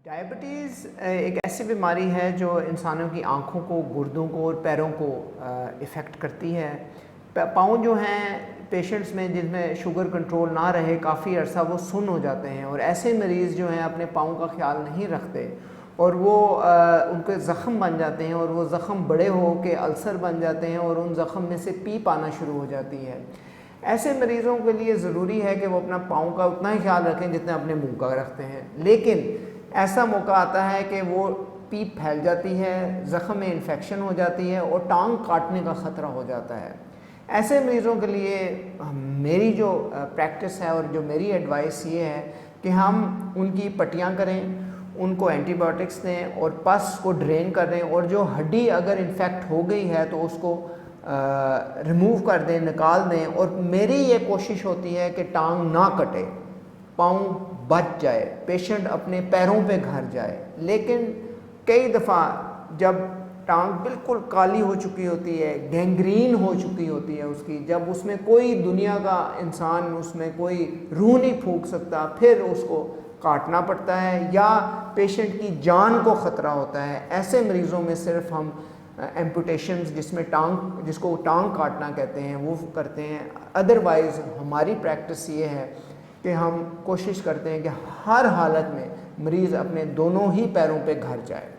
Diabetes ایک ایسی بیماری ہے جو انسانوں کی آنکھوں کو، گردوں کو اور پیروں کو افیکٹ کرتی ہے۔ پاؤں جو ہیں پیشنٹس میں جن میں شوگر کنٹرول نہ رہے کافی عرصہ وہ سن ہو جاتے ہیں، اور ایسے مریض جو ہیں اپنے پاؤں کا خیال نہیں رکھتے اور وہ ان کے زخم بن جاتے ہیں، اور وہ زخم بڑے ہو کے السر بن جاتے ہیں اور ان زخم میں سے پیپ آنا شروع ہو جاتی ہے۔ ایسے مریضوں کے لیے ضروری ہے کہ وہ اپنا پاؤں کا اتنا ہی خیال رکھیں جتنا اپنے منہ کا رکھتے ہیں، لیکن ایسا موقع آتا ہے کہ وہ پیپ پھیل جاتی ہے، زخم میں انفیکشن ہو جاتی ہے اور ٹانگ کاٹنے کا خطرہ ہو جاتا ہے۔ ایسے مریضوں کے لیے میری جو پریکٹس ہے اور جو میری ایڈوائس یہ ہے کہ ہم ان کی پٹیاں کریں، ان کو اینٹی بایوٹکس دیں اور پس کو ڈرین کر دیں، اور جو ہڈی اگر انفیکٹ ہو گئی ہے تو اس کو ریموو کر دیں، نکال دیں۔ اور میری یہ کوشش ہوتی ہے کہ ٹانگ نہ کٹے، پاؤں بچ جائے، پیشنٹ اپنے پیروں پہ گھر جائے۔ لیکن کئی دفعہ جب ٹانگ بالکل کالی ہو چکی ہوتی ہے، گینگرین ہو چکی ہوتی ہے اس کی، جب اس میں کوئی دنیا کا انسان اس میں کوئی روح نہیں پھونک سکتا، پھر اس کو کاٹنا پڑتا ہے یا پیشنٹ کی جان کو خطرہ ہوتا ہے۔ ایسے مریضوں میں صرف ہم ایمپوٹیشنز جس کو ٹانگ کاٹنا کہتے ہیں وہ کرتے ہیں۔ ادروائز ہماری پریکٹس یہ ہے کہ ہم کوشش کرتے ہیں کہ ہر حالت میں مریض اپنے دونوں ہی پیروں پہ گھر جائے۔